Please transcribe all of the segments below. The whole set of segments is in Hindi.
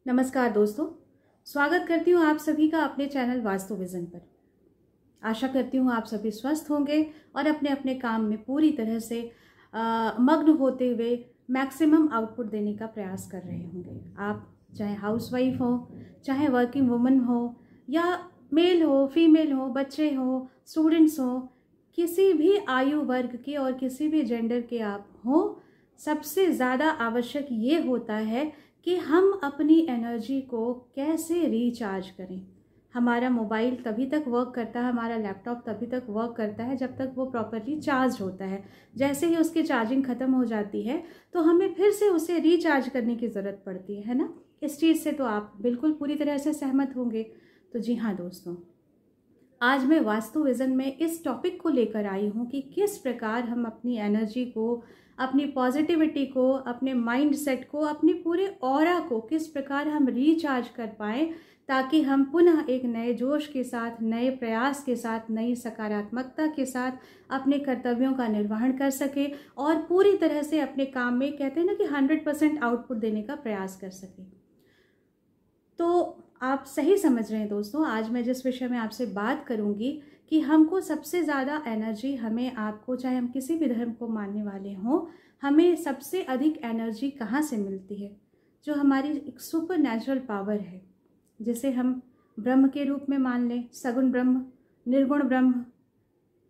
नमस्कार दोस्तों, स्वागत करती हूँ आप सभी का अपने चैनल वास्तु विजन पर। आशा करती हूँ आप सभी स्वस्थ होंगे और अपने अपने काम में पूरी तरह से मग्न होते हुए मैक्सिमम आउटपुट देने का प्रयास कर रहे होंगे। आप चाहे हाउसवाइफ हो, चाहे वर्किंग वुमन हो, या मेल हो, फीमेल हो, बच्चे हो, स्टूडेंट्स हो, किसी भी आयु वर्ग के और किसी भी जेंडर के आप हो, सबसे ज़्यादा आवश्यक ये होता है कि हम अपनी एनर्जी को कैसे रिचार्ज करें। हमारा मोबाइल तभी तक वर्क करता है, हमारा लैपटॉप तभी तक वर्क करता है जब तक वो प्रॉपरली चार्ज होता है। जैसे ही उसकी चार्जिंग ख़त्म हो जाती है तो हमें फिर से उसे रिचार्ज करने की ज़रूरत पड़ती है ना। इस चीज़ से तो आप बिल्कुल पूरी तरह से सहमत होंगे। तो जी हाँ दोस्तों, आज मैं वास्तु विजन में इस टॉपिक को लेकर आई हूँ कि किस प्रकार हम अपनी एनर्जी को, अपनी पॉजिटिविटी को, अपने माइंड सेट को, अपने पूरे ऑरा को किस प्रकार हम रिचार्ज कर पाएँ, ताकि हम पुनः एक नए जोश के साथ, नए प्रयास के साथ, नई सकारात्मकता के साथ अपने कर्तव्यों का निर्वहन कर सकें और पूरी तरह से अपने काम में, कहते हैं ना कि 100% आउटपुट देने का प्रयास कर सकें। तो आप सही समझ रहे हैं दोस्तों, आज मैं जिस विषय में आपसे बात करूंगी कि हमको सबसे ज़्यादा एनर्जी, हमें, आपको, चाहे हम किसी भी धर्म को मानने वाले हों, हमें सबसे अधिक एनर्जी कहाँ से मिलती है। जो हमारी एक सुपर नेचुरल पावर है, जिसे हम ब्रह्म के रूप में मान लें, सगुण ब्रह्म, निर्गुण ब्रह्म,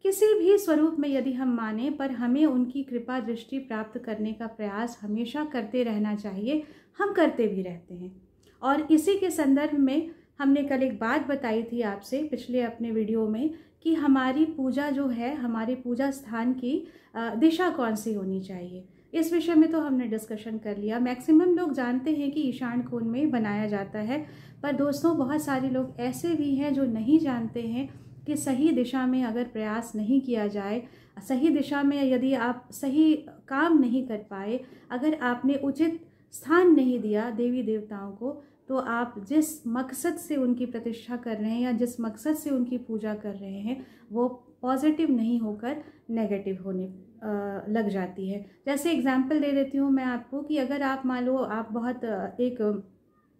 किसी भी स्वरूप में यदि हम माने, पर हमें उनकी कृपा दृष्टि प्राप्त करने का प्रयास हमेशा करते रहना चाहिए। हम करते भी रहते हैं। और इसी के संदर्भ में हमने कल एक बात बताई थी आपसे पिछले अपने वीडियो में कि हमारी पूजा जो है, हमारे पूजा स्थान की दिशा कौन सी होनी चाहिए। इस विषय में तो हमने डिस्कशन कर लिया। मैक्सिमम लोग जानते हैं कि ईशान कोण में बनाया जाता है, पर दोस्तों बहुत सारे लोग ऐसे भी हैं जो नहीं जानते हैं कि सही दिशा में अगर प्रयास नहीं किया जाए, सही दिशा में यदि आप सही काम नहीं कर पाए, अगर आपने उचित स्थान नहीं दिया देवी देवताओं को, तो आप जिस मकसद से उनकी प्रतिष्ठा कर रहे हैं या जिस मकसद से उनकी पूजा कर रहे हैं, वो पॉजिटिव नहीं होकर नेगेटिव होने लग जाती है। जैसे एग्जाम्पल दे देती हूँ मैं आपको कि अगर आप मान लो आप बहुत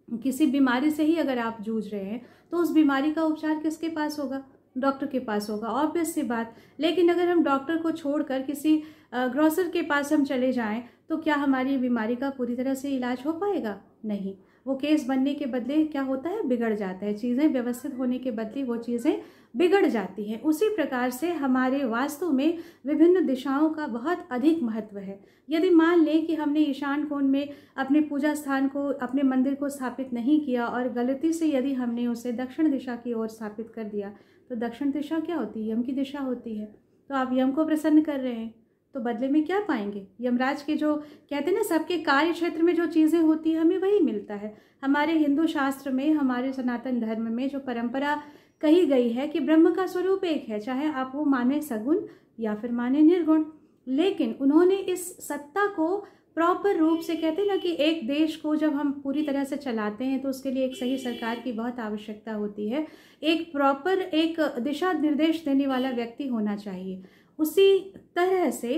किसी बीमारी से ही अगर आप जूझ रहे हैं, तो उस बीमारी का उपचार किसके पास होगा? डॉक्टर के पास होगा, ऑब्वियस सी बात। लेकिन अगर हम डॉक्टर को छोड़कर किसी ग्रोसर के पास हम चले जाएं, तो क्या हमारी बीमारी का पूरी तरह से इलाज हो पाएगा? नहीं। वो केस बनने के बदले क्या होता है, बिगड़ जाता है। चीज़ें व्यवस्थित होने के बदले वो चीज़ें बिगड़ जाती हैं। उसी प्रकार से हमारे वास्तु में विभिन्न दिशाओं का बहुत अधिक महत्व है। यदि मान लें कि हमने ईशान कोण में अपने पूजा स्थान को, अपने मंदिर को स्थापित नहीं किया और गलती से यदि हमने उसे दक्षिण दिशा की ओर स्थापित कर दिया, तो दक्षिण दिशा क्या होती है? यम की दिशा होती है। तो आप यम को प्रसन्न कर रहे हैं, तो बदले में क्या पाएंगे? यमराज के जो, कहते हैं ना, सबके कार्य क्षेत्र में जो चीज़ें होती हैं हमें वही मिलता है। हमारे हिंदू शास्त्र में, हमारे सनातन धर्म में जो परंपरा कही गई है कि ब्रह्म का स्वरूप एक है, चाहे आप वो माने सगुण या फिर माने निर्गुण, लेकिन उन्होंने इस सत्ता को प्रॉपर रूप से, कहते हैं ना कि एक देश को जब हम पूरी तरह से चलाते हैं तो उसके लिए एक सही सरकार की बहुत आवश्यकता होती है। एक प्रॉपर, एक दिशा निर्देश देने वाला व्यक्ति होना चाहिए। उसी तरह से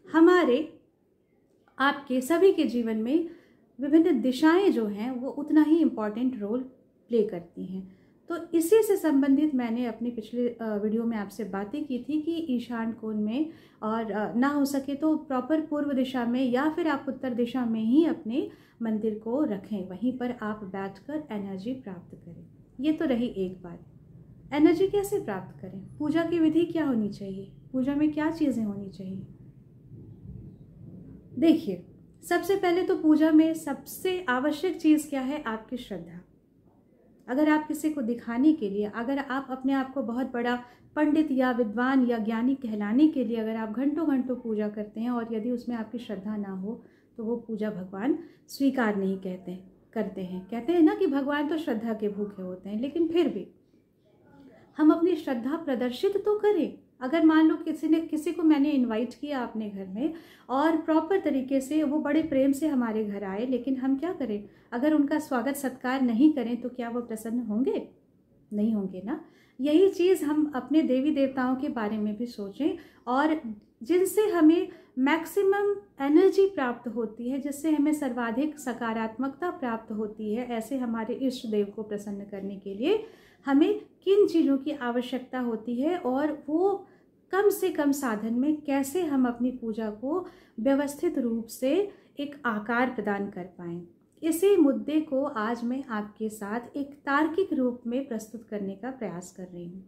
हमारे, आपके सभी के जीवन में विभिन्न दिशाएं जो हैं वो उतना ही इम्पॉर्टेंट रोल प्ले करती हैं। तो इसी से संबंधित मैंने अपने पिछले वीडियो में आपसे बातें की थी कि ईशान कोण में, और ना हो सके तो प्रॉपर पूर्व दिशा में या फिर आप उत्तर दिशा में ही अपने मंदिर को रखें, वहीं पर आप बैठकर एनर्जी प्राप्त करें। ये तो रही एक बात। एनर्जी कैसे प्राप्त करें? पूजा की विधि क्या होनी चाहिए? पूजा में क्या चीज़ें होनी चाहिए? देखिए, सबसे पहले तो पूजा में सबसे आवश्यक चीज़ क्या है? आपकी श्रद्धा। अगर आप किसी को दिखाने के लिए, अगर आप अपने आप को बहुत बड़ा पंडित या विद्वान या ज्ञानी कहलाने के लिए अगर आप घंटों घंटों पूजा करते हैं और यदि उसमें आपकी श्रद्धा ना हो, तो वो पूजा भगवान स्वीकार नहीं करते हैं। कहते हैं ना कि भगवान तो श्रद्धा के भूखे होते हैं, लेकिन फिर भी हम अपनी श्रद्धा प्रदर्शित तो करें। अगर मान लो किसी को मैंने इनवाइट किया अपने घर में और प्रॉपर तरीके से वो बड़े प्रेम से हमारे घर आए, लेकिन हम क्या करें? अगर उनका स्वागत सत्कार नहीं करें तो क्या वो प्रसन्न होंगे? नहीं होंगे ना। यही चीज़ हम अपने देवी देवताओं के बारे में भी सोचें, और जिनसे हमें मैक्सिमम एनर्जी प्राप्त होती है, जिससे हमें सर्वाधिक सकारात्मकता प्राप्त होती है, ऐसे हमारे इष्ट देव को प्रसन्न करने के लिए हमें किन चीज़ों की आवश्यकता होती है और वो कम से कम साधन में कैसे हम अपनी पूजा को व्यवस्थित रूप से एक आकार प्रदान कर पाएं। इसी मुद्दे को आज मैं आपके साथ एक तार्किक रूप में प्रस्तुत करने का प्रयास कर रही हूँ।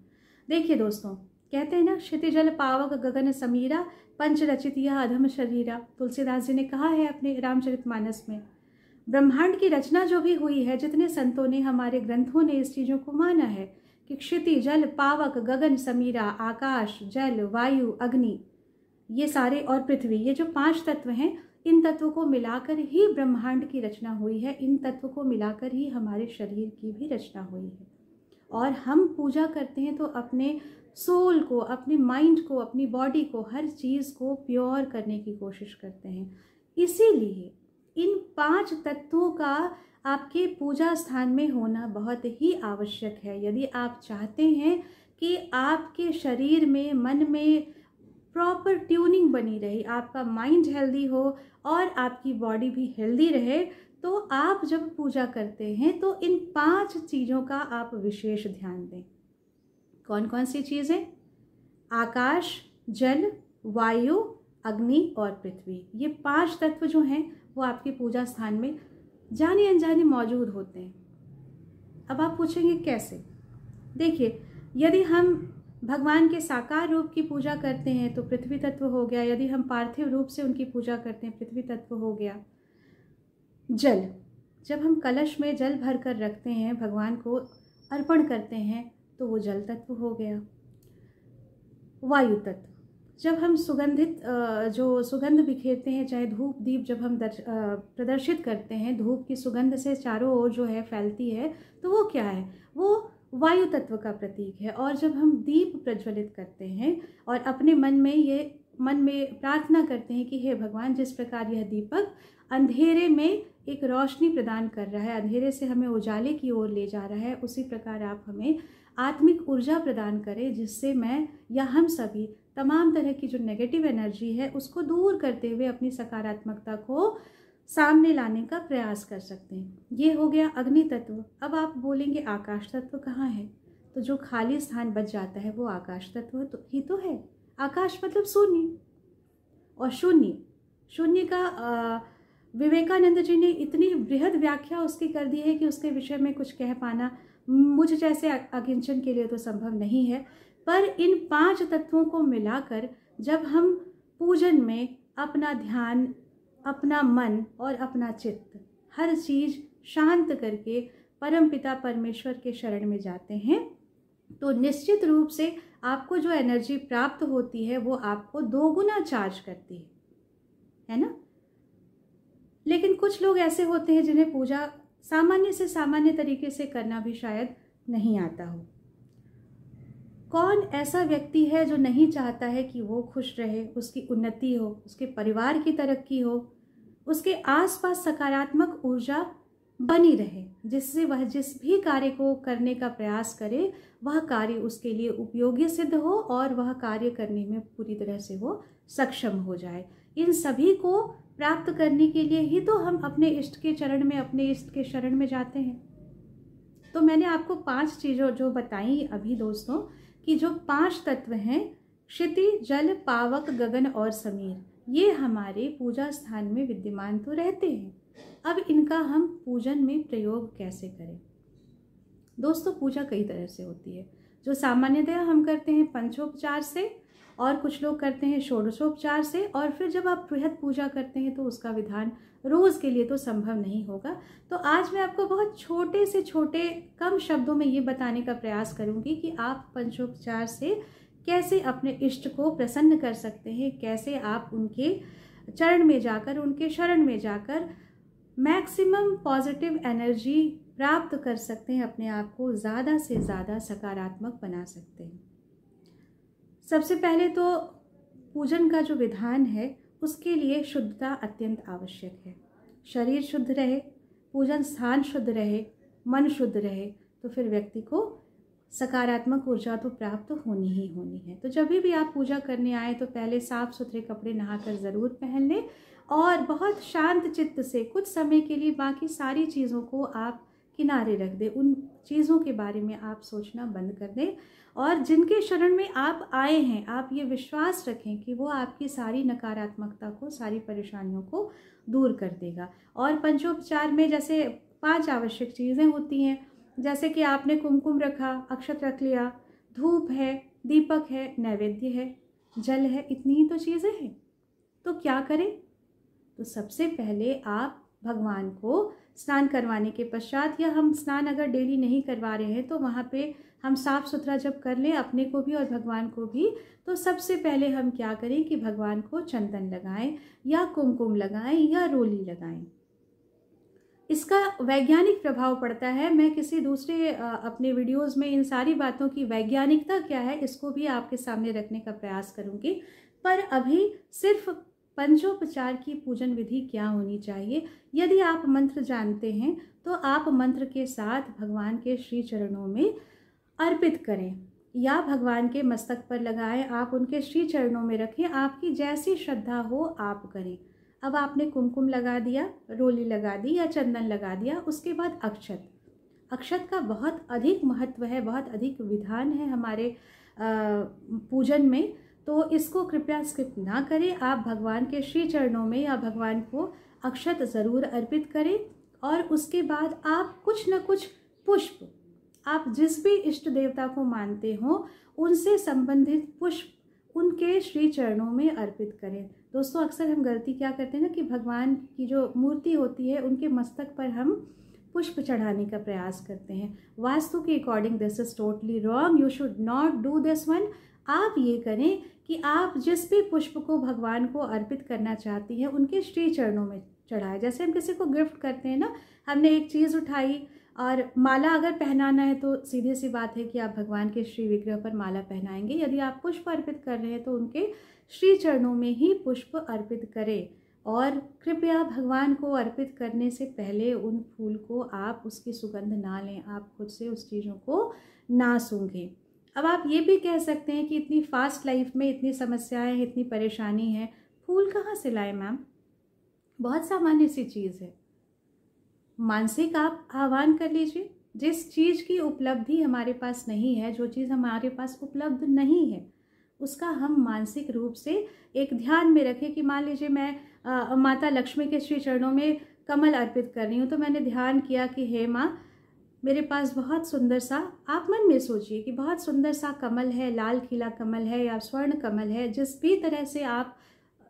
देखिए दोस्तों, कहते हैं ना, क्षितिजल पावक गगन समीरा पंच रचितिया अधम शरीरा। तुलसीदास जी ने कहा है अपने रामचरितमानस में। ब्रह्मांड की रचना जो भी हुई है, जितने संतों ने, हमारे ग्रंथों ने इस चीज़ों को माना है कि क्षिति जल पावक गगन समीरा, आकाश जल वायु अग्नि, ये सारे, और पृथ्वी, ये जो 5 तत्व हैं, इन तत्वों को मिलाकर ही ब्रह्मांड की रचना हुई है। इन तत्वों को मिलाकर ही हमारे शरीर की भी रचना हुई है। और हम पूजा करते हैं तो अपने सोल को, अपने माइंड को, अपनी बॉडी को, हर चीज़ को प्योर करने की कोशिश करते हैं। इसीलिए इन 5 तत्वों का आपके पूजा स्थान में होना बहुत ही आवश्यक है। यदि आप चाहते हैं कि आपके शरीर में, मन में प्रॉपर ट्यूनिंग बनी रहे, आपका माइंड हेल्दी हो और आपकी बॉडी भी हेल्दी रहे, तो आप जब पूजा करते हैं तो इन 5 चीज़ों का आप विशेष ध्यान दें। कौन कौन सी चीज़ें? आकाश, जल, वायु, अग्नि और पृथ्वी। ये 5 तत्व जो हैं वो आपके पूजा स्थान में जाने अनजाने मौजूद होते हैं। अब आप पूछेंगे कैसे? देखिए, यदि हम भगवान के साकार रूप की पूजा करते हैं तो पृथ्वी तत्व हो गया। यदि हम पार्थिव रूप से उनकी पूजा करते हैं, पृथ्वी तत्व हो गया। जल, जब हम कलश में जल भर कर रखते हैं, भगवान को अर्पण करते हैं, तो वो जल तत्व हो गया। वायु तत्व, जब हम सुगंधित जो सुगंध बिखेरते हैं, चाहे धूप दीप जब हम प्रदर्शित करते हैं, धूप की सुगंध से चारों ओर जो है फैलती है, तो वो क्या है? वो वायु तत्व का प्रतीक है। और जब हम दीप प्रज्वलित करते हैं और अपने मन में प्रार्थना करते हैं कि हे भगवान, जिस प्रकार यह दीपक अंधेरे में एक रोशनी प्रदान कर रहा है, अंधेरे से हमें उजाले की ओर ले जा रहा है, उसी प्रकार आप हमें आत्मिक ऊर्जा प्रदान करें, जिससे मैं या हम सभी तमाम तरह की जो नेगेटिव एनर्जी है उसको दूर करते हुए अपनी सकारात्मकता को सामने लाने का प्रयास कर सकते हैं। ये हो गया अग्नि तत्व। अब आप बोलेंगे आकाश तत्व कहाँ है? तो जो खाली स्थान बच जाता है वो आकाश तत्व ही तो है। आकाश मतलब शून्य, और शून्य का विवेकानंद जी ने इतनी बृहद व्याख्या उसकी कर दी है कि उसके विषय में कुछ कह पाना मुझ जैसे अकिंचन के लिए तो संभव नहीं है। पर इन 5 तत्वों को मिलाकर जब हम पूजन में अपना ध्यान, अपना मन और अपना चित्त, हर चीज़ शांत करके परमपिता परमेश्वर के शरण में जाते हैं, तो निश्चित रूप से आपको जो एनर्जी प्राप्त होती है वो आपको 2 गुना चार्ज करती है ना। लेकिन कुछ लोग ऐसे होते हैं जिन्हें पूजा सामान्य से सामान्य तरीके से करना भी शायद नहीं आता हो। कौन ऐसा व्यक्ति है जो नहीं चाहता है कि वो खुश रहे, उसकी उन्नति हो, उसके परिवार की तरक्की हो, उसके आसपास सकारात्मक ऊर्जा बनी रहे, जिससे वह जिस भी कार्य को करने का प्रयास करे वह कार्य उसके लिए उपयोगी सिद्ध हो और वह कार्य करने में पूरी तरह से वो सक्षम हो जाए। इन सभी को प्राप्त करने के लिए ही तो हम अपने इष्ट के चरण में, अपने इष्ट के शरण में जाते हैं। तो मैंने आपको 5 चीज़ों जो बताई अभी दोस्तों, कि जो 5 तत्व हैं, क्षिति जल पावक गगन और समीर, ये हमारे पूजा स्थान में विद्यमान तो रहते हैं। अब इनका हम पूजन में प्रयोग कैसे करें? दोस्तों, पूजा कई तरह से होती है। जो सामान्यतः हम करते हैं पंचोपचार से, और कुछ लोग करते हैं षोडशोपचार से, और फिर जब आप बृहद पूजा करते हैं तो उसका विधान रोज़ के लिए तो संभव नहीं होगा। तो आज मैं आपको बहुत छोटे से छोटे कम शब्दों में ये बताने का प्रयास करूँगी कि आप पंचोपचार से कैसे अपने इष्ट को प्रसन्न कर सकते हैं, कैसे आप उनके चरण में जाकर, उनके शरण में जाकर मैक्सिमम पॉजिटिव एनर्जी प्राप्त कर सकते हैं, अपने आप को ज़्यादा से ज़्यादा सकारात्मक बना सकते हैं। सबसे पहले तो पूजन का जो विधान है उसके लिए शुद्धता अत्यंत आवश्यक है। शरीर शुद्ध रहे, पूजन स्थान शुद्ध रहे, मन शुद्ध रहे, तो फिर व्यक्ति को सकारात्मक ऊर्जा तो प्राप्त होनी ही होनी है। तो जब भी आप पूजा करने आए तो पहले साफ सुथरे कपड़े नहाकर ज़रूर पहन लें और बहुत शांत चित्त से कुछ समय के लिए बाकी सारी चीज़ों को आप किनारे रख दें। उन चीज़ों के बारे में आप सोचना बंद कर दें और जिनके शरण में आप आए हैं, आप ये विश्वास रखें कि वो आपकी सारी नकारात्मकता को, सारी परेशानियों को दूर कर देगा। और पंचोपचार में जैसे 5 आवश्यक चीज़ें होती हैं, जैसे कि आपने कुमकुम रखा, अक्षत रख लिया, धूप है, दीपक है, नैवेद्य है, जल है, इतनी ही तो चीज़ें हैं। तो क्या करें? तो सबसे पहले आप भगवान को स्नान करवाने के पश्चात, या हम स्नान अगर डेली नहीं करवा रहे हैं तो वहाँ पे हम साफ़ सुथरा जब कर लें अपने को भी और भगवान को भी, तो सबसे पहले हम क्या करें कि भगवान को चंदन लगाएं या कुमकुम लगाएं या रोली लगाएं। इसका वैज्ञानिक प्रभाव पड़ता है। मैं किसी दूसरे अपने वीडियोस में इन सारी बातों की वैज्ञानिकता क्या है इसको भी आपके सामने रखने का प्रयास करूंगी, पर अभी सिर्फ पंचोपचार की पूजन विधि क्या होनी चाहिए। यदि आप मंत्र जानते हैं तो आप मंत्र के साथ भगवान के श्री चरणों में अर्पित करें या भगवान के मस्तक पर लगाएं, आप उनके श्री चरणों में रखें, आपकी जैसी श्रद्धा हो आप करें। अब आपने कुमकुम लगा दिया, रोली लगा दी या चंदन लगा दिया, उसके बाद अक्षत। अक्षत का बहुत अधिक महत्व है, बहुत अधिक विधान है हमारे पूजन में, तो इसको कृपया स्किप ना करें। आप भगवान के श्री चरणों में या भगवान को अक्षत ज़रूर अर्पित करें और उसके बाद आप कुछ न कुछ पुष्प, आप जिस भी इष्ट देवता को मानते हो उनसे संबंधित पुष्प उनके श्री चरणों में अर्पित करें। दोस्तों, अक्सर हम गलती क्या करते हैं ना कि भगवान की जो मूर्ति होती है उनके मस्तक पर हम पुष्प चढ़ाने का प्रयास करते हैं। वास्तु के according this is totally wrong, you should not do this one. आप ये करें कि आप जिस भी पुष्प को भगवान को अर्पित करना चाहती हैं उनके श्री चरणों में चढ़ाएं। जैसे हम किसी को गिफ्ट करते हैं ना, हमने एक चीज़ उठाई और माला अगर पहनाना है तो सीधी सी बात है कि आप भगवान के श्री विग्रह पर माला पहनाएंगे। यदि आप पुष्प अर्पित कर रहे हैं तो उनके श्री चरणों में ही पुष्प अर्पित करें। और कृपया भगवान को अर्पित करने से पहले उन फूल को आप उसकी सुगंध ना लें, आप खुद से उस चीज़ों को ना सूंघें। अब आप ये भी कह सकते हैं कि इतनी फास्ट लाइफ में इतनी समस्याएं, इतनी परेशानी है, फूल कहाँ से लाएं मैम? बहुत सामान्य सी चीज़ है, मानसिक आप आह्वान कर लीजिए। जिस चीज़ की उपलब्धि हमारे पास नहीं है, जो चीज़ हमारे पास उपलब्ध नहीं है, उसका हम मानसिक रूप से एक ध्यान में रखें कि मान लीजिए मैं माता लक्ष्मी के श्री चरणों में कमल अर्पित कर रही हूँ, तो मैंने ध्यान किया कि हे माँ, मेरे पास बहुत सुंदर सा, आप मन में सोचिए कि बहुत सुंदर सा कमल है, लाल खिला कमल है या स्वर्ण कमल है, जिस भी तरह से आप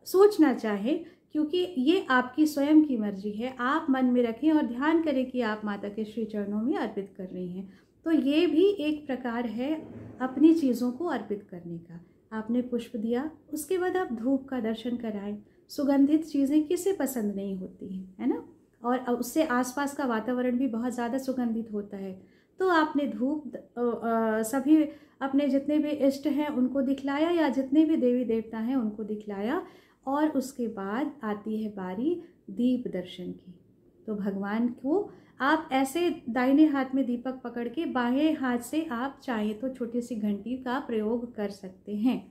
सोचना चाहें, क्योंकि ये आपकी स्वयं की मर्जी है। आप मन में रखें और ध्यान करें कि आप माता के श्री चरणों में अर्पित कर रही हैं। तो ये भी एक प्रकार है अपनी चीज़ों को अर्पित करने का। आपने पुष्प दिया, उसके बाद आप धूप का दर्शन कराएं। सुगंधित चीज़ें किसे पसंद नहीं होती हैं, है ना? और उससे आसपास का वातावरण भी बहुत ज़्यादा सुगंधित होता है। तो आपने धूप सभी अपने जितने भी इष्ट हैं उनको दिखलाया या जितने भी देवी देवता हैं उनको दिखलाया, और उसके बाद आती है बारी दीप दर्शन की। तो भगवान को आप ऐसे दाहिने हाथ में दीपक पकड़ के बाएं हाथ से आप चाहें तो छोटी सी घंटी का प्रयोग कर सकते हैं।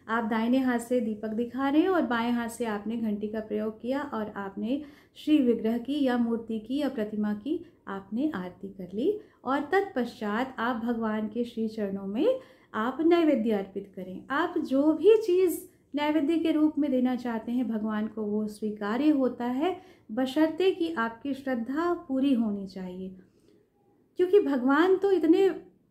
आप दाहिने हाथ से दीपक दिखा रहे हैं और बाएं हाथ से आपने घंटी का प्रयोग किया और आपने श्री विग्रह की या मूर्ति की या प्रतिमा की आपने आरती कर ली। और तत्पश्चात आप भगवान के श्री चरणों में आप नैवेद्य अर्पित करें। आप जो भी चीज़ नैवेद्य के रूप में देना चाहते हैं भगवान को, वो स्वीकार्य होता है, बशर्ते कि आपकी श्रद्धा पूरी होनी चाहिए। क्योंकि भगवान तो इतने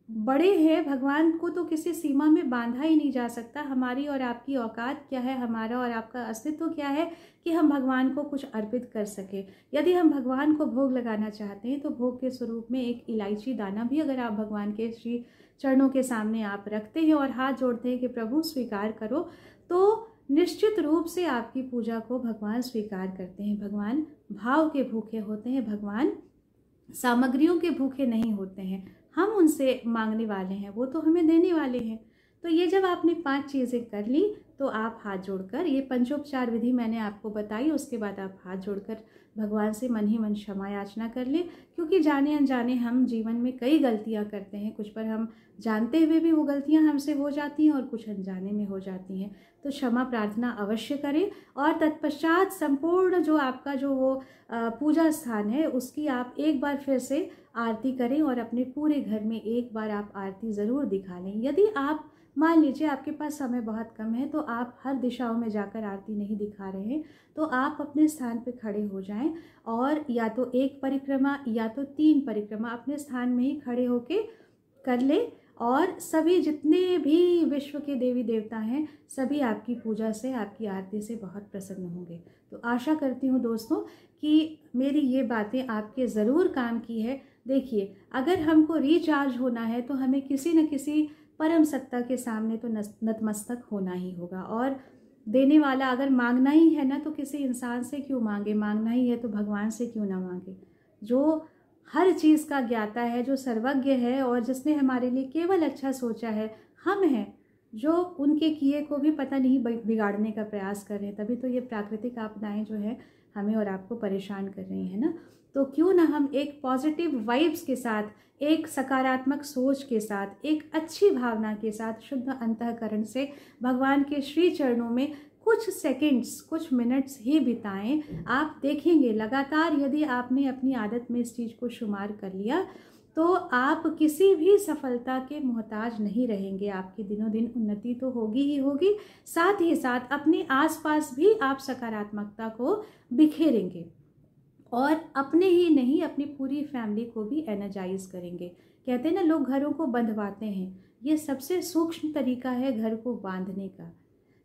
बड़े हैं, भगवान को तो किसी सीमा में बांधा ही नहीं जा सकता। हमारी और आपकी औकात क्या है, हमारा और आपका अस्तित्व क्या है कि हम भगवान को कुछ अर्पित कर सके। यदि हम भगवान को भोग लगाना चाहते हैं तो भोग के स्वरूप में एक इलायची दाना भी अगर आप भगवान के श्री चरणों के सामने आप रखते हैं और हाथ जोड़ते हैं कि प्रभु स्वीकार करो, तो निश्चित रूप से आपकी पूजा को भगवान स्वीकार करते हैं। भगवान भाव के भूखे होते हैं, भगवान सामग्रियों के भूखे नहीं होते हैं। हम उनसे मांगने वाले हैं, वो तो हमें देने वाले हैं। तो ये जब आपने 5 चीज़ें कर ली तो आप हाथ जोड़कर, ये पंचोपचार विधि मैंने आपको बताई, उसके बाद आप हाथ जोड़कर भगवान से मन ही मन क्षमा याचना कर लें। क्योंकि जाने अनजाने हम जीवन में कई गलतियां करते हैं, कुछ पर हम जानते हुए भी वो गलतियां हमसे हो जाती हैं और कुछ अनजाने में हो जाती हैं। तो क्षमा प्रार्थना अवश्य करें और तत्पश्चात संपूर्ण जो आपका जो वो पूजा स्थान है उसकी आप एक बार फिर से आरती करें और अपने पूरे घर में एक बार आप आरती ज़रूर दिखा लें। यदि आप मान लीजिए आपके पास समय बहुत कम है तो आप हर दिशाओं में जाकर आरती नहीं दिखा रहे हैं, तो आप अपने स्थान पर खड़े हो जाएं और या तो 1 परिक्रमा या तो 3 परिक्रमा अपने स्थान में ही खड़े होके कर ले। और सभी जितने भी विश्व के देवी देवता हैं सभी आपकी पूजा से, आपकी आरती से बहुत प्रसन्न होंगे। तो आशा करती हूँ दोस्तों कि मेरी ये बातें आपके ज़रूर काम की है। देखिए, अगर हमको रिचार्ज होना है तो हमें किसी न किसी परम सत्ता के सामने तो नतमस्तक होना ही होगा। और देने वाला अगर मांगना ही है ना, तो किसी इंसान से क्यों मांगे, मांगना ही है तो भगवान से क्यों ना मांगे, जो हर चीज़ का ज्ञाता है, जो सर्वज्ञ है और जिसने हमारे लिए केवल अच्छा सोचा है। हम हैं जो उनके किए को भी पता नहीं बिगाड़ने का प्रयास कर रहे हैं, तभी तो ये प्राकृतिक आपदाएं जो है हमें और आपको परेशान कर रही हैं ना। तो क्यों ना हम एक पॉजिटिव वाइब्स के साथ, एक सकारात्मक सोच के साथ, एक अच्छी भावना के साथ, शुद्ध अंतःकरण से भगवान के श्री चरणों में कुछ सेकंड्स, कुछ मिनट्स ही बिताएं। आप देखेंगे लगातार यदि आपने अपनी आदत में इस चीज़ को शुमार कर लिया तो आप किसी भी सफलता के मोहताज नहीं रहेंगे। आपकी दिनों दिन उन्नति तो होगी ही होगी, साथ ही साथ अपने आसपास भी आप सकारात्मकता को बिखेरेंगे और अपने ही नहीं अपनी पूरी फैमिली को भी एनर्जाइज करेंगे। कहते हैं ना, लोग घरों को बंधवाते हैं, ये सबसे सूक्ष्म तरीका है घर को बांधने का।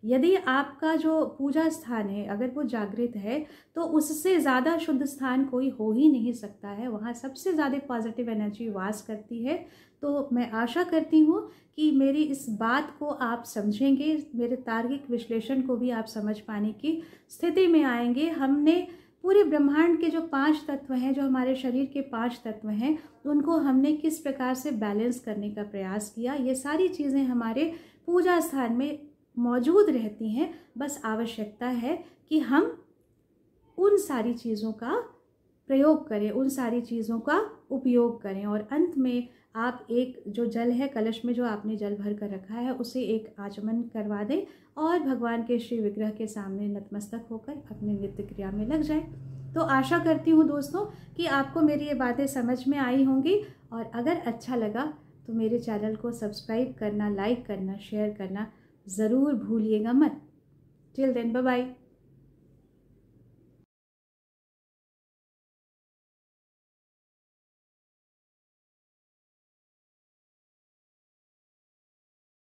यदि आपका जो पूजा स्थान है अगर वो जागृत है तो उससे ज़्यादा शुद्ध स्थान कोई हो ही नहीं सकता है। वहाँ सबसे ज़्यादा पॉजिटिव एनर्जी वास करती है। तो मैं आशा करती हूँ कि मेरी इस बात को आप समझेंगे, मेरे तार्किक विश्लेषण को भी आप समझ पाने की स्थिति में आएंगे। हमने पूरे ब्रह्मांड के जो 5 तत्व हैं, जो हमारे शरीर के 5 तत्व हैं, उनको हमने किस प्रकार से बैलेंस करने का प्रयास किया, ये सारी चीज़ें हमारे पूजा स्थान में मौजूद रहती हैं। बस आवश्यकता है कि हम उन सारी चीज़ों का प्रयोग करें, उन सारी चीज़ों का उपयोग करें। और अंत में आप एक जो जल है, कलश में जो आपने जल भर कर रखा है, उसे एक आचमन करवा दें और भगवान के श्री विग्रह के सामने नतमस्तक होकर अपने नित्य क्रिया में लग जाए। तो आशा करती हूँ दोस्तों कि आपको मेरी ये बातें समझ में आई होंगी और अगर अच्छा लगा तो मेरे चैनल को सब्सक्राइब करना, लाइक करना, शेयर करना ज़रूर भूलिएगा मत। Till then, bye bye.